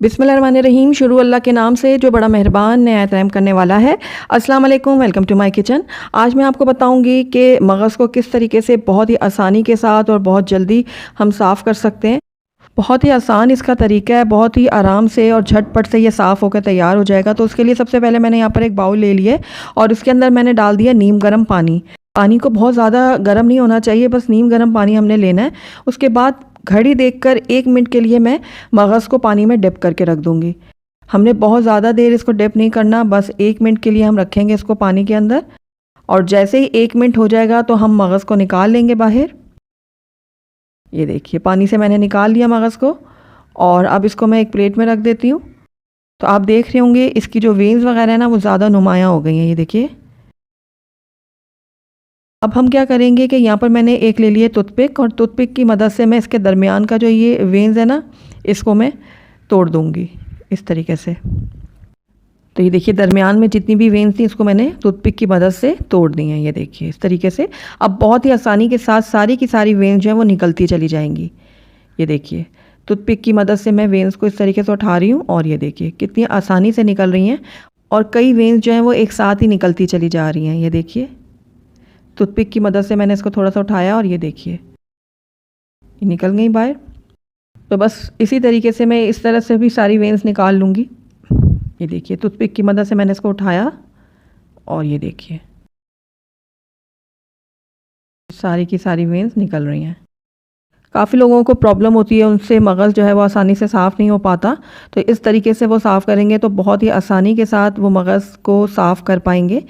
बिस्मिल्लाहिर्रहमानिर्रहीम। शुरू अल्लाह के नाम से जो बड़ा मेहरबान नहायत रहम करने वाला है। अस्सलाम वालेकुम, वेलकम टू माय किचन। आज मैं आपको बताऊंगी कि मगज़ को किस तरीके से बहुत ही आसानी के साथ और बहुत जल्दी हम साफ़ कर सकते हैं। बहुत ही आसान इसका तरीका है, बहुत ही आराम से और झटपट से ये साफ़ होकर तैयार हो जाएगा। तो उसके लिए सबसे पहले मैंने यहाँ पर एक बाउल ले लिया और उसके अंदर मैंने डाल दिया नीम गर्म पानी। पानी को बहुत ज़्यादा गर्म नहीं होना चाहिए, बस नीम गर्म पानी हमने लेना है। उसके बाद घड़ी देखकर 1 मिनट के लिए मैं मगज़ को पानी में डिप करके रख दूँगी। हमने बहुत ज़्यादा देर इसको डिप नहीं करना, बस 1 मिनट के लिए हम रखेंगे इसको पानी के अंदर। और जैसे ही 1 मिनट हो जाएगा तो हम मगज़ को निकाल लेंगे बाहर। ये देखिए, पानी से मैंने निकाल लिया मगज़ को और अब इसको मैं एक प्लेट में रख देती हूँ। तो आप देख रहे होंगे इसकी जो वेन्स वगैरह है ना, वो ज़्यादा नुमायाँ हो गई हैं। ये देखिए। अब हम क्या करेंगे कि यहाँ पर मैंने एक ले लिए टूथपिक, और टूथपिक की मदद से मैं इसके दरमियान का जो ये वेन्स है ना, इसको मैं तोड़ दूँगी इस तरीके से। तो ये देखिए, दरमियान में जितनी भी वेन्स थी इसको मैंने टूथपिक की मदद से तोड़ दी हैं। ये देखिए इस तरीके से। अब बहुत ही आसानी के साथ सारी की सारी वेन्स जो है वो निकलती चली जाएंगी। ये देखिए, टूथपिक की मदद से मैं वेन्स को इस तरीके से उठा रही हूँ और ये देखिए कितनी आसानी से निकल रही हैं। और कई वेन्स जो हैं वो एक साथ ही निकलती चली जा रही हैं। ये देखिए, टूथपिक की मदद से मैंने इसको थोड़ा सा उठाया और ये देखिए ये निकल गई बाहर। तो बस इसी तरीके से मैं इस तरह से भी सारी वेन्स निकाल लूँगी। ये देखिए, टूथपिक की मदद से मैंने इसको उठाया और ये देखिए सारी की सारी वेन्स निकल रही हैं। काफ़ी लोगों को प्रॉब्लम होती है, उनसे मगज़ जो है वो आसानी से साफ़ नहीं हो पाता। तो इस तरीके से वो साफ़ करेंगे तो बहुत ही आसानी के साथ वो मगज़ को साफ़ कर पाएंगे।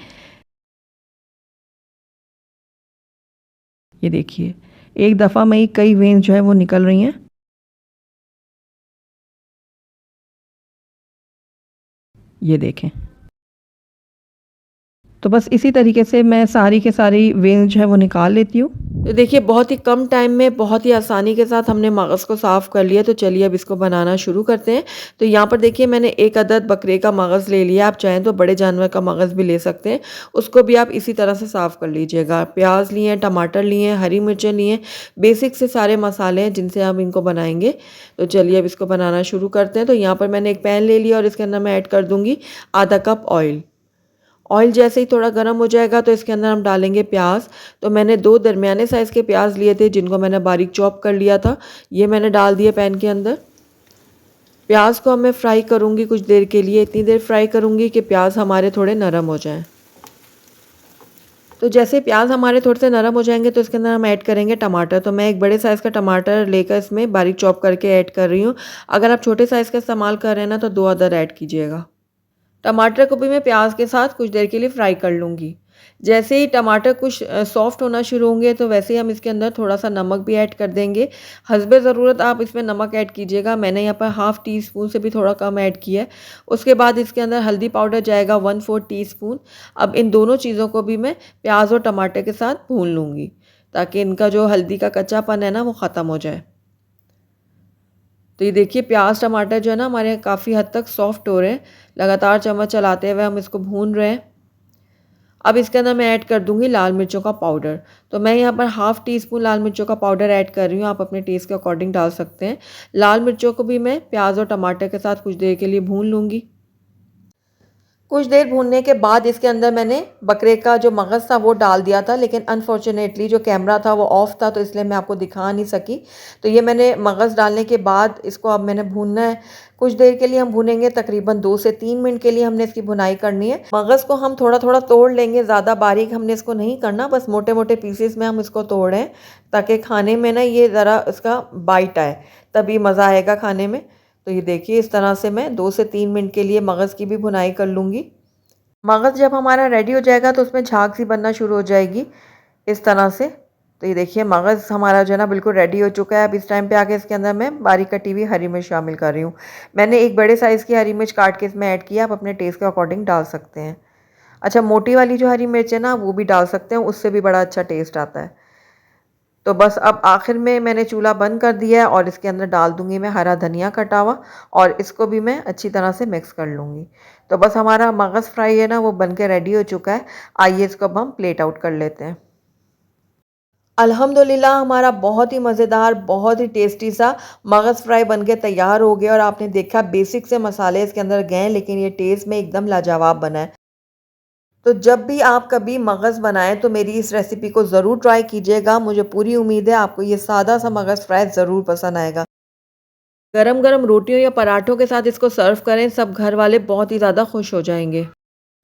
ये देखिए, एक दफ़ा में ही कई वेन्स जो है वो निकल रही हैं। ये देखें। तो बस इसी तरीके से मैं सारी के सारी वेन्स जो है वो निकाल लेती हूँ। तो देखिए, बहुत ही कम टाइम में बहुत ही आसानी के साथ हमने मगज़ को साफ़ कर लिया। तो चलिए अब इसको बनाना शुरू करते हैं। तो यहाँ पर देखिए, मैंने एक अदद बकरे का मगज़ ले लिया। आप चाहें तो बड़े जानवर का मगज़ भी ले सकते हैं, उसको भी आप इसी तरह से साफ़ कर लीजिएगा। प्याज लिए हैं, टमाटर लिए हैं, हरी मिर्चें लिए हैं, बेसिक से सारे मसाले हैं जिनसे हम इनको बनाएंगे। तो चलिए अब इसको बनाना शुरू करते हैं। तो यहाँ पर मैंने एक पैन ले लिया और इसके अंदर मैं ऐड कर दूँगी आधा कप ऑयल। ऑयल जैसे ही थोड़ा गर्म हो जाएगा तो इसके अंदर हम डालेंगे प्याज। तो मैंने 2 दरमियाने साइज़ के प्याज लिए थे जिनको मैंने बारीक चॉप कर लिया था। ये मैंने डाल दिए पैन के अंदर। प्याज को अब मैं फ्राई करूँगी कुछ देर के लिए। इतनी देर फ्राई करूँगी कि प्याज हमारे थोड़े नरम हो जाएं। तो जैसे प्याज हमारे थोड़े से नरम हो जाएंगे तो इसके अंदर हम ऐड करेंगे टमाटर। तो मैं एक बड़े साइज़ का टमाटर लेकर इसमें बारीक चॉप करके ऐड कर रही हूँ। अगर आप छोटे साइज़ का इस्तेमाल कर रहे हैं ना तो 2 अदर ऐड कीजिएगा। टमाटर को भी मैं प्याज के साथ कुछ देर के लिए फ्राई कर लूँगी। जैसे ही टमाटर कुछ सॉफ्ट होना शुरू होंगे तो वैसे ही हम इसके अंदर थोड़ा सा नमक भी ऐड कर देंगे। हस्बे ज़रूरत आप इसमें नमक ऐड कीजिएगा। मैंने यहाँ पर हाफ़ टी स्पून से भी थोड़ा कम ऐड किया है। उसके बाद इसके अंदर हल्दी पाउडर जाएगा 1/4 टीस्पून। अब इन दोनों चीज़ों को भी मैं प्याज और टमाटर के साथ भून लूँगी ताकि इनका जो हल्दी का कच्चापन है ना वो ख़त्म हो जाए। तो ये देखिए, प्याज टमाटर जो है ना हमारे काफ़ी हद तक सॉफ्ट हो रहे हैं। लगातार चम्मच चलाते हुए हम इसको भून रहे हैं। अब इसके अंदर मैं ऐड कर दूंगी लाल मिर्चों का पाउडर। तो मैं यहाँ पर हाफ़ टी स्पून लाल मिर्चों का पाउडर ऐड कर रही हूँ। आप अपने टेस्ट के अकॉर्डिंग डाल सकते हैं। लाल मिर्चों को भी मैं प्याज और टमाटर के साथ कुछ देर के लिए भून लूँगी। कुछ देर भूनने के बाद इसके अंदर मैंने बकरे का जो मगज़ था वो डाल दिया था, लेकिन अनफॉर्चुनेटली जो कैमरा था वो ऑफ़ था तो इसलिए मैं आपको दिखा नहीं सकी। तो ये मैंने मगज़ डालने के बाद इसको अब मैंने भूनना है। कुछ देर के लिए हम भूनेंगे, तकरीबन 2 से 3 मिनट के लिए हमने इसकी भुनाई करनी है। मगज़ को हम थोड़ा थोड़ा तोड़ लेंगे, ज़्यादा बारीक हमने इसको नहीं करना, बस मोटे मोटे पीसेस में हम इसको तोड़ें ताकि खाने में ना ये ज़रा इसका बाइट आए, तभी मज़ा आएगा खाने में। तो ये देखिए, इस तरह से मैं 2 से 3 मिनट के लिए मगज़ की भी भुनाई कर लूँगी। मगज़ जब हमारा रेडी हो जाएगा तो उसमें झाग सी बनना शुरू हो जाएगी इस तरह से। तो ये देखिए, मगज़ हमारा जो है ना बिल्कुल रेडी हो चुका है। अब इस टाइम पे आके इसके अंदर मैं बारीक कटी हुई हरी मिर्च शामिल कर रही हूँ। मैंने एक बड़े साइज़ की हरी मिर्च काट के इसमें ऐड किया। आप अपने टेस्ट के अकॉर्डिंग डाल सकते हैं। अच्छा, मोटी वाली जो हरी मिर्च है ना वो भी डाल सकते हैं, उससे भी बड़ा अच्छा टेस्ट आता है। तो बस अब आखिर में मैंने चूल्हा बंद कर दिया है और इसके अंदर डाल दूंगी मैं हरा धनिया कटा हुआ, और इसको भी मैं अच्छी तरह से मिक्स कर लूँगी। तो बस हमारा मगज़ फ्राई है ना वो बन के रेडी हो चुका है। आइए इसको अब हम प्लेट आउट कर लेते हैं। अल्हम्दुलिल्लाह हमारा बहुत ही मज़ेदार, बहुत ही टेस्टी सा मगज़ फ्राई बन के तैयार हो गया और आपने देखा बेसिक से मसाले इसके अंदर गए हैं, लेकिन ये टेस्ट में एकदम लाजवाब बना है। तो जब भी आप कभी मगज़ बनाएँ तो मेरी इस रेसिपी को ज़रूर ट्राई कीजिएगा। मुझे पूरी उम्मीद है आपको ये सादा सा मगज़ फ्राई ज़रूर पसंद आएगा। गरम-गरम रोटियों या पराठों के साथ इसको सर्व करें, सब घर वाले बहुत ही ज़्यादा खुश हो जाएँगे।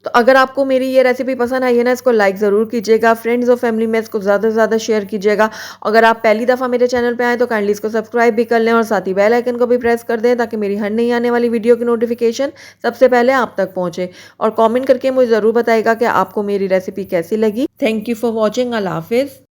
तो अगर आपको मेरी ये रेसिपी पसंद आई है ना, इसको लाइक ज़रूर कीजिएगा, फ्रेंड्स और फैमिली में इसको ज़्यादा से ज़्यादा शेयर कीजिएगा। अगर आप पहली दफ़ा मेरे चैनल पे आएँ तो काइंडली इसको सब्सक्राइब भी कर लें और साथ ही बेल आइकन को भी प्रेस कर दें ताकि मेरी हर नई आने वाली वीडियो की नोटिफिकेशन सबसे पहले आप तक पहुँचे। और कमेंट करके मुझे ज़रूर बताइएगा कि आपको मेरी रेसिपी कैसी लगी। Thank you for watching. अल्लाह हाफ़िज़।